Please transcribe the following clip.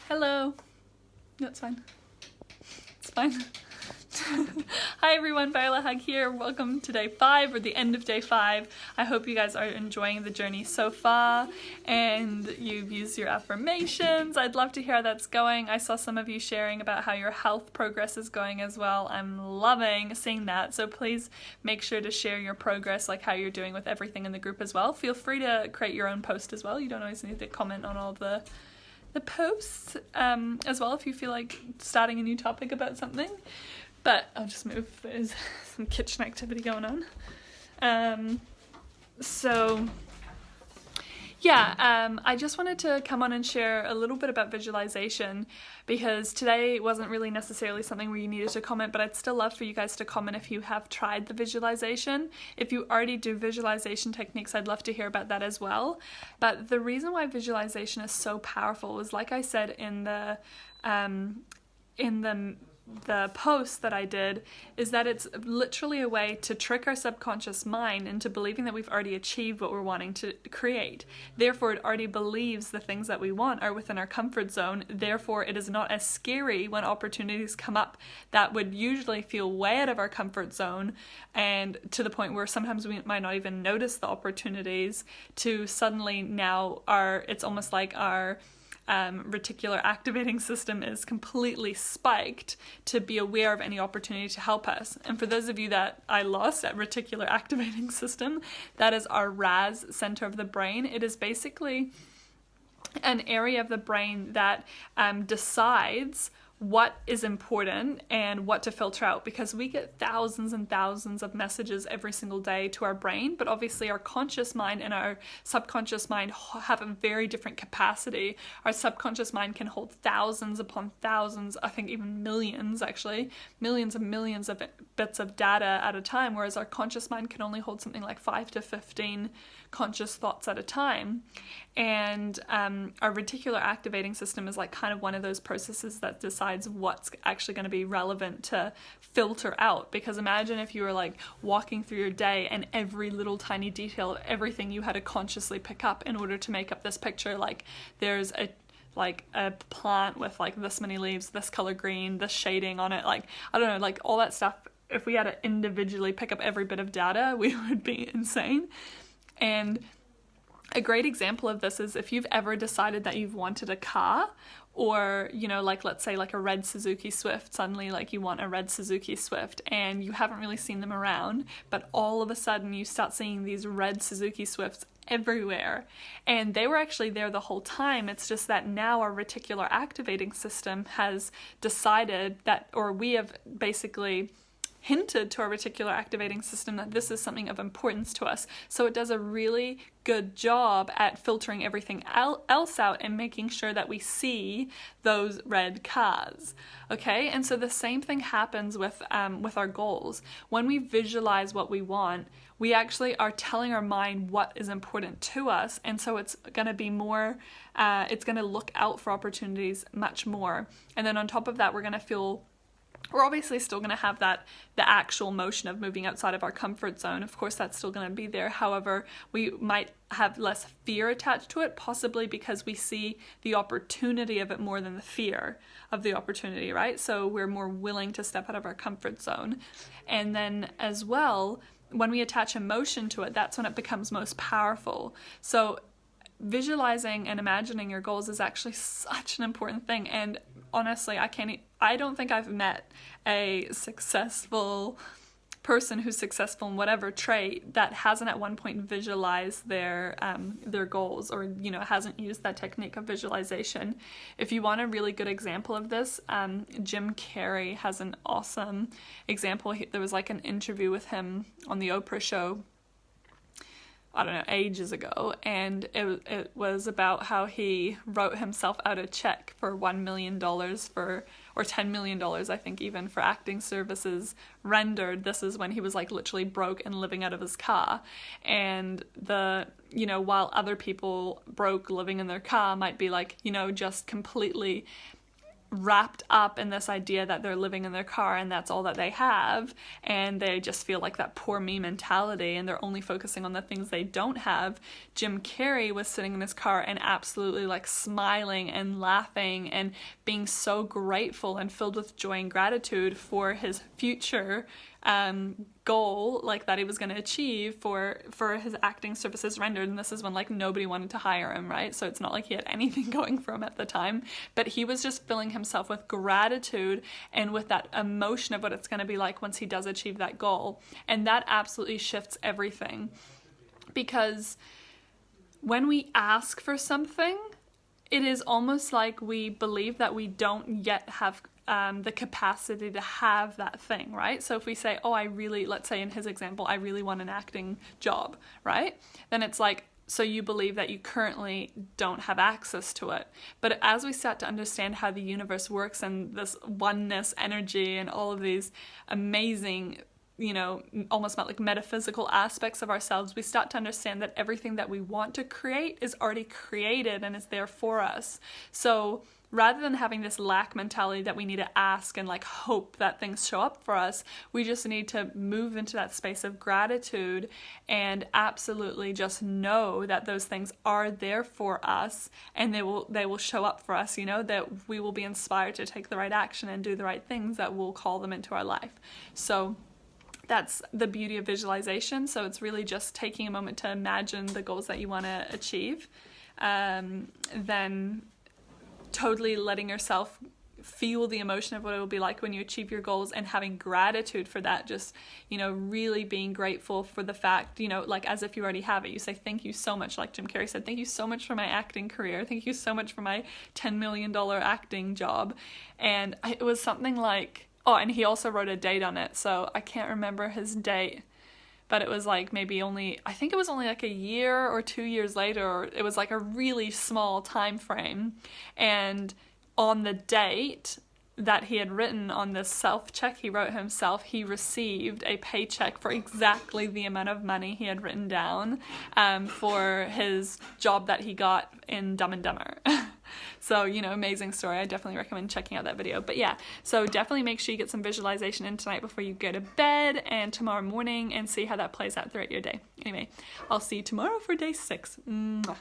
Hello. That's fine. It's fine. Hi everyone, Viola Hug here. Welcome to day 5, or the end of day 5. I hope you guys are enjoying the journey so far and you've used your affirmations. I'd love to hear how that's going. I saw some of you sharing about how your health progress is going as well. I'm loving seeing that. So please make sure to share your progress, like how you're doing with everything in the group as well. Feel free to create your own post as well. You don't always need to comment on all the posts as well if you feel like starting a new topic about something. But I'll just move, there's some kitchen activity going on. I just wanted to come on and share a little bit about visualization, because today wasn't really necessarily something where you needed to comment, but I'd still love for you guys to comment if you have tried the visualization. If you already do visualization techniques, I'd love to hear about that as well. But the reason why visualization is so powerful is, like I said in the post that I did, is that it's literally a way to trick our subconscious mind into believing that we've already achieved what we're wanting to create. Therefore, it already believes the things that we want are within our comfort zone. Therefore, it is not as scary when opportunities come up that would usually feel way out of our comfort zone, and to the point where sometimes we might not even notice the opportunities, to suddenly now it's almost like our reticular activating system is completely spiked to be aware of any opportunity to help us. And for those of you that I lost at reticular activating system, that is our RAS center of the brain. It is basically an area of the brain that decides what is important and what to filter out, because we get thousands and thousands of messages every single day to our brain, but obviously our conscious mind and our subconscious mind have a very different capacity. Our subconscious mind can hold thousands upon thousands, I think even millions actually, millions and millions of bits of data at a time, whereas our conscious mind can only hold something like 5 to 15 conscious thoughts at a time. And our reticular activating system is like kind of one of those processes that decides what's actually going to be relevant to filter out. Because imagine if you were like walking through your day and every little tiny detail of everything you had to consciously pick up in order to make up this picture. Like there's a plant with like this many leaves, this color green, this shading on it, like I don't know, like all that stuff. If we had to individually pick up every bit of data, we would be insane. And a great example of this is if you've ever decided that you've wanted a car, or, you know, like let's say like a red Suzuki Swift, suddenly like you want a red Suzuki Swift and you haven't really seen them around, but all of a sudden you start seeing these red Suzuki Swifts everywhere, and they were actually there the whole time. It's just that now our reticular activating system has decided that, or we have basically hinted to our reticular activating system that this is something of importance to us. So it does a really good job at filtering everything else out and making sure that we see those red cars. Okay, and so the same thing happens with our goals. When we visualize what we want, we actually are telling our mind what is important to us, and so it's going to be more, it's going to look out for opportunities much more. And then on top of that, we're obviously still going to have the actual motion of moving outside of our comfort zone. Of course, that's still going to be there. However, we might have less fear attached to it, possibly because we see the opportunity of it more than the fear of the opportunity, right? So we're more willing to step out of our comfort zone. And then as well, when we attach emotion to it, that's when it becomes most powerful. So visualizing and imagining your goals is actually such an important thing. And honestly, I don't think I've met a successful person who's successful in whatever trait that hasn't at one point visualized their goals, or, you know, hasn't used that technique of visualization. If you want a really good example of this, Jim Carrey has an awesome example. There was like an interview with him on the Oprah show, I don't know, ages ago, and it was about how he wrote himself out a check for $1 million or $10 million, I think, even for acting services rendered. This is when he was like literally broke and living out of his car. And while other people broke living in their car might be like, you know, just completely wrapped up in this idea that they're living in their car and that's all that they have, and they just feel like that poor me mentality and they're only focusing on the things they don't have. Jim Carrey was sitting in his car and absolutely like smiling and laughing and being so grateful and filled with joy and gratitude for his future goal, like that he was going to achieve for his acting services rendered. And this is when like nobody wanted to hire him, right? So it's not like he had anything going for him at the time, but he was just filling himself with gratitude and with that emotion of what it's going to be like once he does achieve that goal. And that absolutely shifts everything, because when we ask for something, it is almost like we believe that we don't yet have the capacity to have that thing, right? So if we say, oh, let's say in his example, I really want an acting job, right? Then it's like, so you believe that you currently don't have access to it. But as we start to understand how the universe works and this oneness energy and all of these amazing, almost like metaphysical aspects of ourselves, we start to understand that everything that we want to create is already created and is there for us. So rather than having this lack mentality that we need to ask and like hope that things show up for us, we just need to move into that space of gratitude and absolutely just know that those things are there for us and they will show up for us, that we will be inspired to take the right action and do the right things that will call them into our life. So that's the beauty of visualization. So it's really just taking a moment to imagine the goals that you want to achieve, then totally letting yourself feel the emotion of what it will be like when you achieve your goals and having gratitude for that. Just, really being grateful for the fact, like as if you already have it. You say, thank you so much. Like Jim Carrey said, thank you so much for my acting career. Thank you so much for my $10 million acting job. And it was something like, and he also wrote a date on it. So I can't remember his date, but it was like I think it was only like a year or 2 years later, or it was like a really small time frame. And on the date that he had written on this self-check he wrote himself, he received a paycheck for exactly the amount of money he had written down for his job that he got in Dumb and Dumber. So, amazing story. I definitely recommend checking out that video. But yeah, so definitely make sure you get some visualization in tonight before you go to bed and tomorrow morning, and see how that plays out throughout your day. Anyway, I'll see you tomorrow for day 6. Mwah.